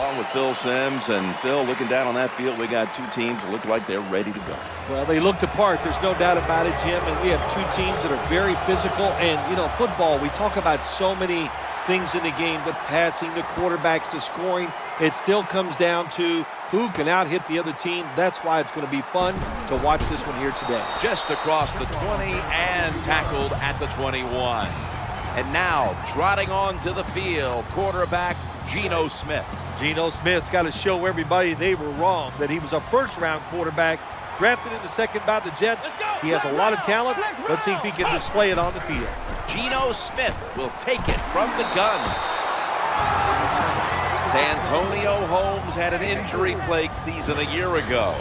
along with Phil Simms. And Phil, looking down on that field, we got two teams that look like they're ready to go. Well, they looked apart. There's no doubt about it, Jim. And we have two teams that are very physical. And, you know, football, we talk about so many things in the game, but passing, the quarterbacks, the scoring, it still comes down to who can out-hit the other team. That's why it's going to be fun to watch this one here today. Just across the 20 and tackled at the 21. And now trotting on to the field, quarterback Geno Smith. Geno Smith's got to show everybody they were wrong, that he was a first-round quarterback drafted in the second by the Jets. He has a lot of talent. Let's see if he can display it on the field. Geno Smith will take it from the gun. Santonio Holmes had an injury-plagued season a year ago.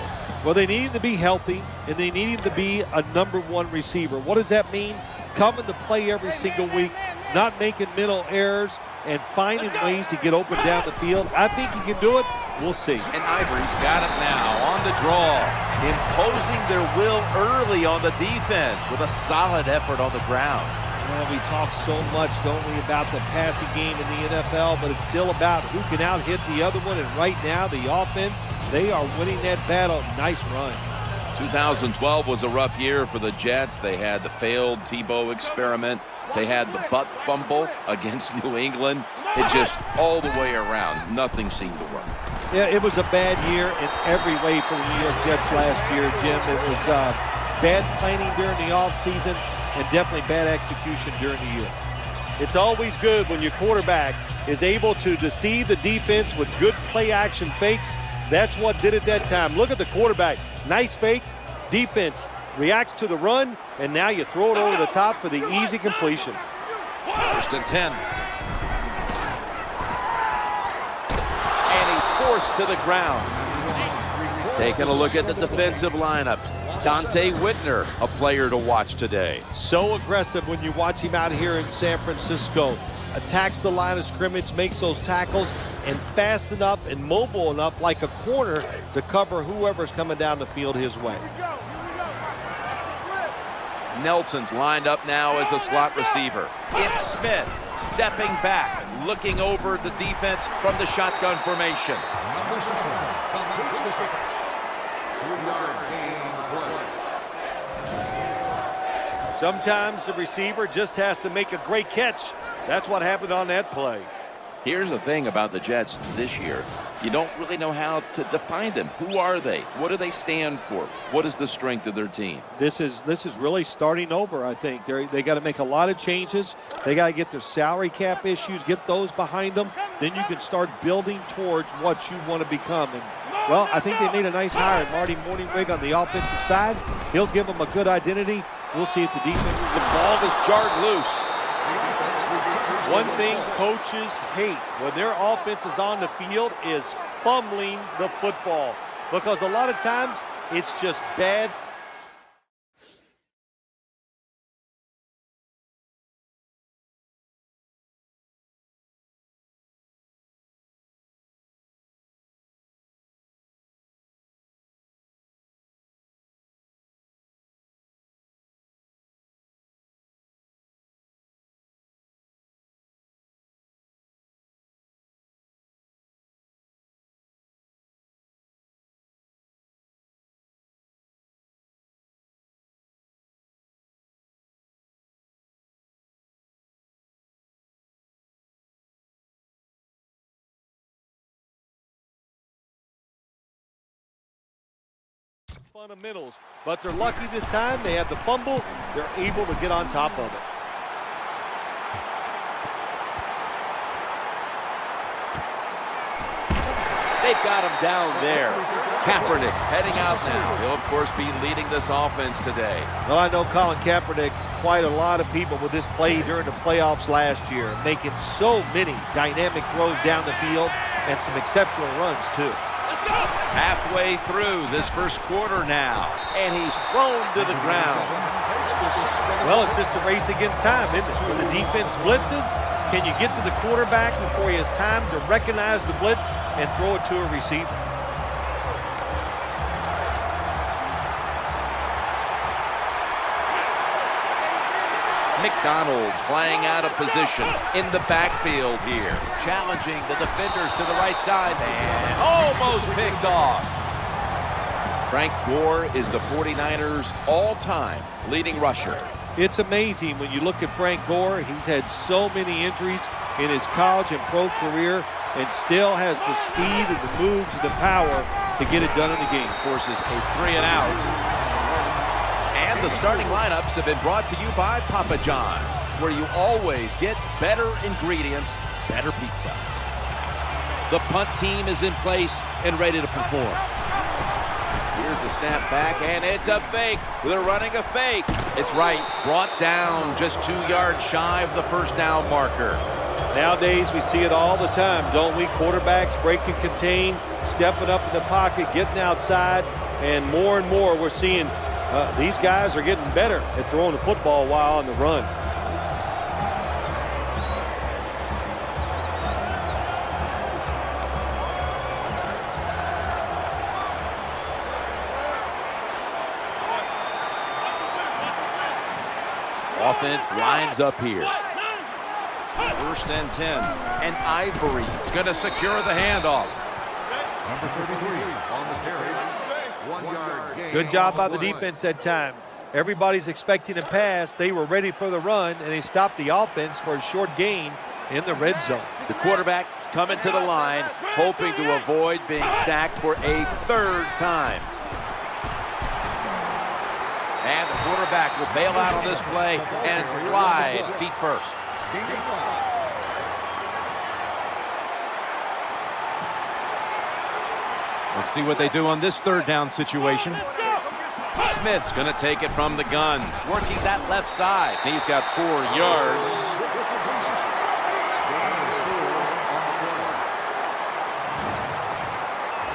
Well, they needed to be healthy, and they needed to be a #1 receiver. What does that mean? Coming to play every single week, not making mental errors, and finding ways to get open down the field. I think he can do it. We'll see. And Ivory's got it now on the draw, imposing their will early on the defense with a solid effort on the ground. Well, we talk so much, don't we, about the passing game in the NFL, but it's still about who can out-hit the other one. And right now, the offense, they are winning that battle. Nice run. 2012 was a rough year for the Jets. They had the failed Tebow experiment. They had the butt fumble against New England. It just all the way around, nothing seemed to work. Yeah, it was a bad year in every way for the New York Jets last year, Jim. It was bad planning during the offseason and definitely bad execution during the year. It's always good when your quarterback is able to deceive the defense with good play-action fakes. That's what did it that time. Look at the quarterback. Nice fake. Defense reacts to the run, and now you throw it over the top for the easy completion. 1st and 10. And he's forced to the ground. Taking a look at the defensive lineups. Dante Whitner, a player to watch today. So aggressive when you watch him out here in San Francisco. Attacks the line of scrimmage, makes those tackles, and fast enough and mobile enough like a corner to cover whoever's coming down the field his way. Nelson's lined up now as a slot receiver. It's Smith stepping back, looking over the defense from the shotgun formation. Sometimes the receiver just has to make a great catch. That's what happened on that play. Here's the thing about the Jets this year. You don't really know how to define them. Who are they? What do they stand for? What is the strength of their team? This is really starting over, I think. They got to make a lot of changes. They got to get their salary cap issues, get those behind them. Then you can start building towards what you want to become. And, well, I think they made a nice hire. Marty Mornhinweg on the offensive side. He'll give them a good identity. We'll see if the defense. The ball is jarred loose. One thing coaches hate when their offense is on the field is fumbling the football, because a lot of times it's just bad. Fundamentals, but they're lucky this time. They had the fumble. They're able to get on top of it. They've got him down there. Kaepernick's heading out now. He'll, of course, be leading this offense today. Well, I know Colin Kaepernick, quite a lot of people with this play during the playoffs last year, making so many dynamic throws down the field and some exceptional runs, too. Halfway through this first quarter now, and he's thrown to the ground. Well, it's just a race against time, isn't it? When the defense blitzes, can you get to the quarterback before he has time to recognize the blitz and throw it to a receiver? McDonald's playing out of position in the backfield here. Challenging the defenders to the right side. And almost picked off. Frank Gore is the 49ers' all-time leading rusher. It's amazing when you look at Frank Gore. He's had so many injuries in his college and pro career and still has the speed and the moves and the power to get it done in the game. Forces a 3-and-out. And the starting lineups have been brought to you by Papa John's, where you always get better ingredients, better pizza. The punt team is in place and ready to perform. Here's the snap back, and it's a fake. They're running a fake. It's right. Brought down just 2 yards shy of the first down marker. Nowadays, we see it all the time, don't we? Quarterbacks break and contain, stepping up in the pocket, getting outside, and more we're seeing these guys are getting better at throwing the football while on the run. Offense lines up here. 1st and 10. And Ivory's going to secure the handoff. Number 33 on the carry. 1 yard gain. Good job by the defense that time. Everybody's expecting a pass. They were ready for the run, and they stopped the offense for a short gain in the red zone. The quarterback's coming to the line, hoping to avoid being sacked for a 3rd time. And the quarterback will bail out on this play and slide feet first. Let's see what they do on this 3rd down situation. Smith's going to take it from the gun, working that left side. He's got 4 yards.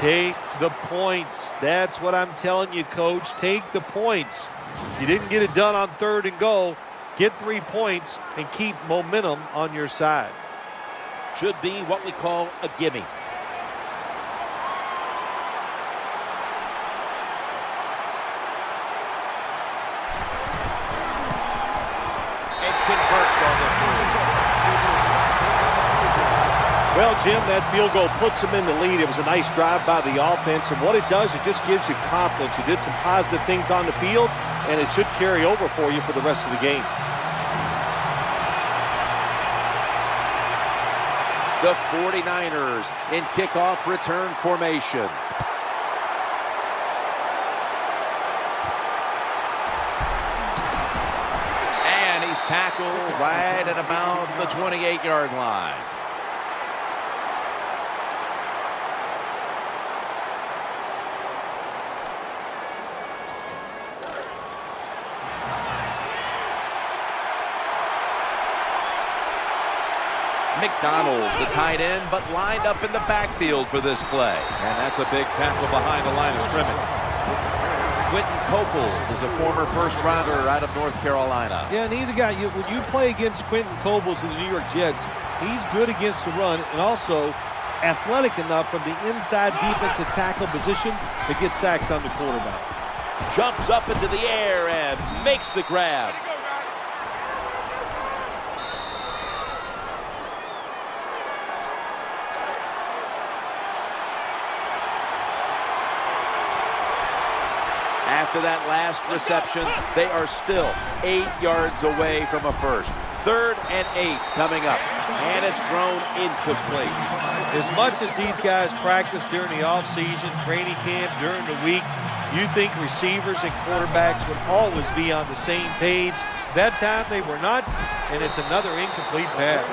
Take the points. That's what I'm telling you, Coach. Take the points. You didn't get it done on 3rd and goal. Get 3 points and keep momentum on your side. Should be what we call a gimme. And converts on the 3. Well, Jim, that field goal puts them in the lead. It was a nice drive by the offense, and what it does, it just gives you confidence. You did some positive things on the field, and it should carry over for you for the rest of the game. The 49ers in kickoff return formation. And he's tackled right at about the 28-yard line. McDonald's a tight end, but lined up in the backfield for this play. And that's a big tackle behind the line of scrimmage. Quentin Coples is a former first-rounder out of North Carolina. Yeah, and he's a guy, when you play against Quentin Coples in the New York Jets, he's good against the run and also athletic enough from the inside defensive tackle position to get sacks on the quarterback. Jumps up into the air and makes the grab. After that last reception, they are still 8 yards away from a first. 3rd and 8 coming up, and it's thrown incomplete. As much as these guys practice during the offseason, training camp, during the week, you think receivers and quarterbacks would always be on the same page. That time they were not, and it's another incomplete pass.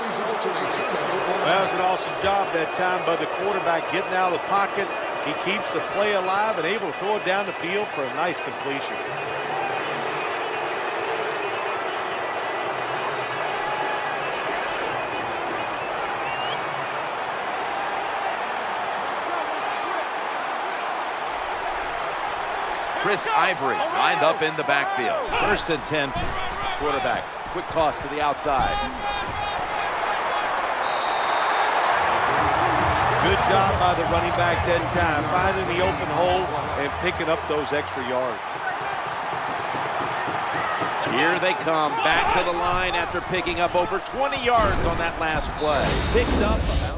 That was an awesome job that time by the quarterback getting out of the pocket. He keeps the play alive and able to throw it down the field for a nice completion. Chris Ivory lined up in the backfield. 1st and 10. Quarterback, quick toss to the outside. Good job by the running back that time, finding the open hole and picking up those extra yards. Here they come back to the line after picking up over 20 yards on that last play. Picks up about